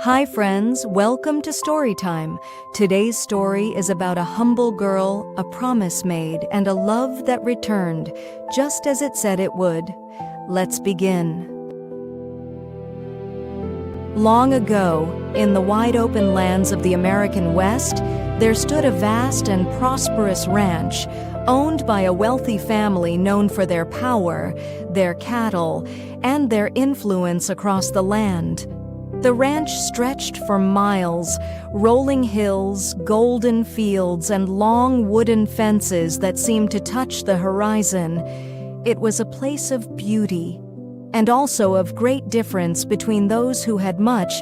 Hi friends, welcome to Storytime. Today's story is about a humble girl, a promise made, and a love that returned, just as it said it would. Let's begin. Long ago, in the wide-open lands of the American West, there stood a vast and prosperous ranch, owned by a wealthy family known for their power, their cattle, and their influence across the land. The ranch stretched for miles, rolling hills, golden fields, and long wooden fences that seemed to touch the horizon. It was a place of beauty, and also of great difference between those who had much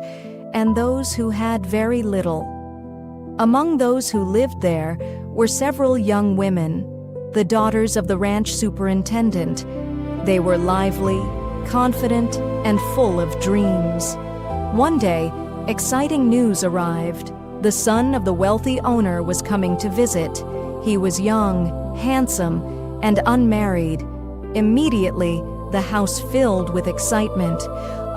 and those who had very little. Among those who lived there were several young women, the daughters of the ranch superintendent. They were lively, confident, and full of dreams. One day, exciting news arrived. The son of the wealthy owner was coming to visit. He was young, handsome, and unmarried. Immediately, the house filled with excitement.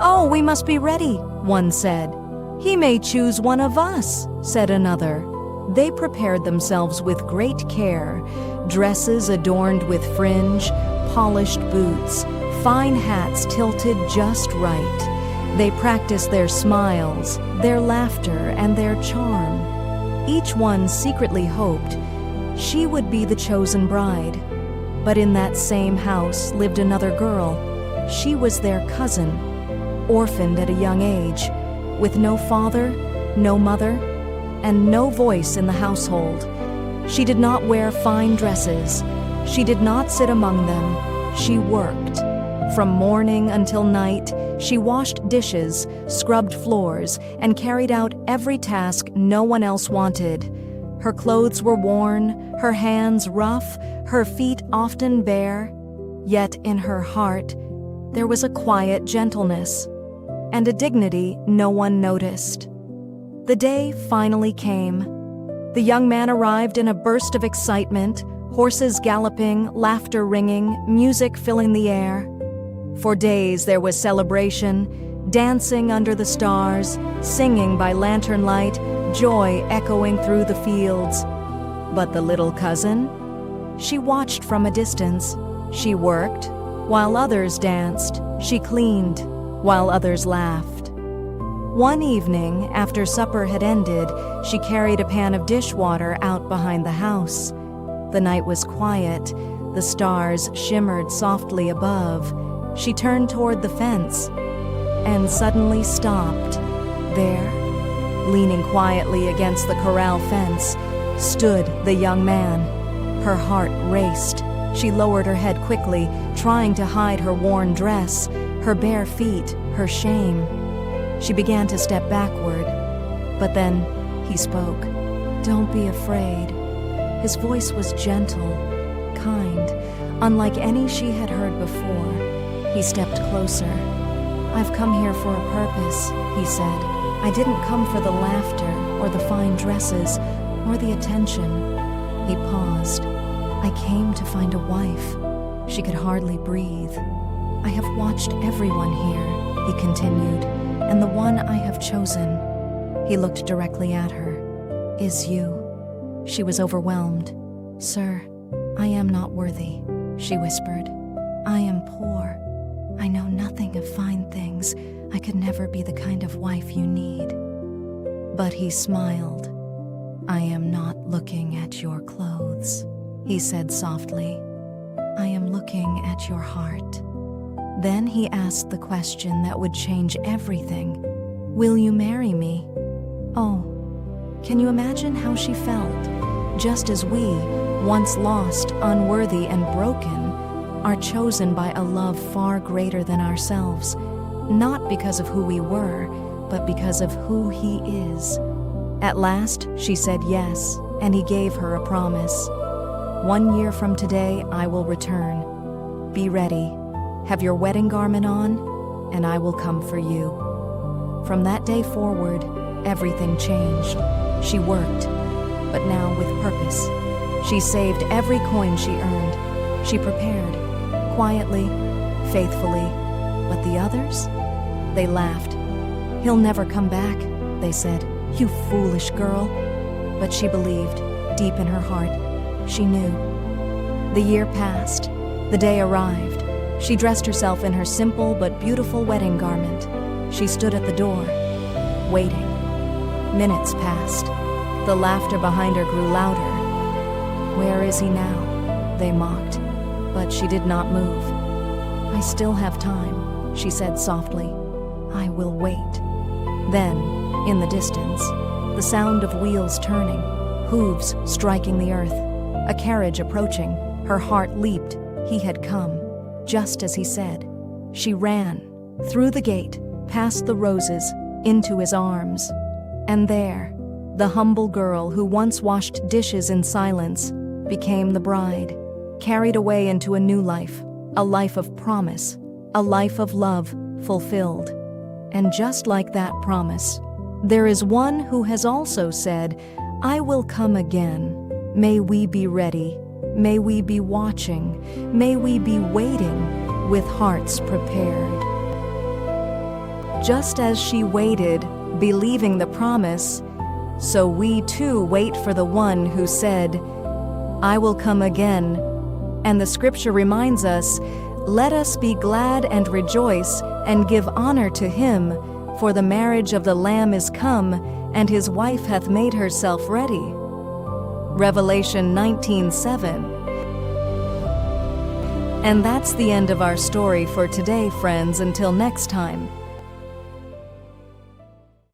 "Oh, we must be ready," one said. "He may choose one of us," said another. They prepared themselves with great care. Dresses adorned with fringe, polished boots, fine hats tilted just right. They practiced their smiles, their laughter, and their charm. Each one secretly hoped she would be the chosen bride. But in that same house lived another girl. She was their cousin, orphaned at a young age, with no father, no mother, and no voice in the household. She did not wear fine dresses. She did not sit among them. She worked. From morning until night, she washed dishes, scrubbed floors, and carried out every task no one else wanted. Her clothes were worn, her hands rough, her feet often bare. Yet in her heart, there was a quiet gentleness and a dignity no one noticed. The day finally came. The young man arrived in a burst of excitement, horses galloping, laughter ringing, music filling the air. For days there was celebration, dancing under the stars, singing by lantern light, joy echoing through the fields. But the little cousin? She watched from a distance. She worked, while others danced. She cleaned, while others laughed. One evening, after supper had ended, she carried a pan of dishwater out behind the house. The night was quiet. The stars shimmered softly above. She turned toward the fence and suddenly stopped. There, leaning quietly against the corral fence, stood the young man. Her heart raced. She lowered her head quickly, trying to hide her worn dress, her bare feet, her shame. She began to step backward, but then he spoke. "Don't be afraid." His voice was gentle, kind, unlike any she had heard before. He stepped closer. "I've come here for a purpose," he said. "I didn't come for the laughter or the fine dresses or the attention." He paused. "I came to find a wife." She could hardly breathe. "I have watched everyone here," he continued, "and the one I have chosen," he looked directly at her, "is you." She was overwhelmed. "Sir, I am not worthy," she whispered. "I am poor. I know nothing of fine things. I could never be the kind of wife you need." But he smiled. "I am not looking at your clothes," he said softly. "I am looking at your heart." Then he asked the question that would change everything. "Will you marry me?" Oh, can you imagine how she felt? Just as we, once lost, unworthy, and broken, are chosen by a love far greater than ourselves, not because of who we were, but because of who He is. At last, she said yes, and he gave her a promise. "1 year from today, I will return. Be ready. Have your wedding garment on, and I will come for you." From that day forward, everything changed. She worked, but now with purpose. She saved every coin she earned. She prepared, quietly, faithfully. But the others? They laughed. "He'll never come back," they said. "You foolish girl." But she believed, deep in her heart. She knew. The year passed. The day arrived. She dressed herself in her simple but beautiful wedding garment. She stood at the door, waiting. Minutes passed. The laughter behind her grew louder. "Where is he now?" they mocked. But she did not move. "I still have time," she said softly. "I will wait." Then, in the distance, the sound of wheels turning, hooves striking the earth, a carriage approaching. Her heart leaped. He had come, just as he said. She ran, through the gate, past the roses, into his arms. And there, the humble girl who once washed dishes in silence became the bride, carried away into a new life, a life of promise, a life of love fulfilled. And just like that promise, there is one who has also said, "I will come again. May we be ready. May we be watching. May we be waiting with hearts prepared." Just as she waited, believing the promise, so we too wait for the one who said, "I will come again." And the scripture reminds us, "Let us be glad and rejoice and give honor to him, for the marriage of the Lamb is come, and his wife hath made herself ready." Revelation 19:7. And that's the end of our story for today, friends. Until next time.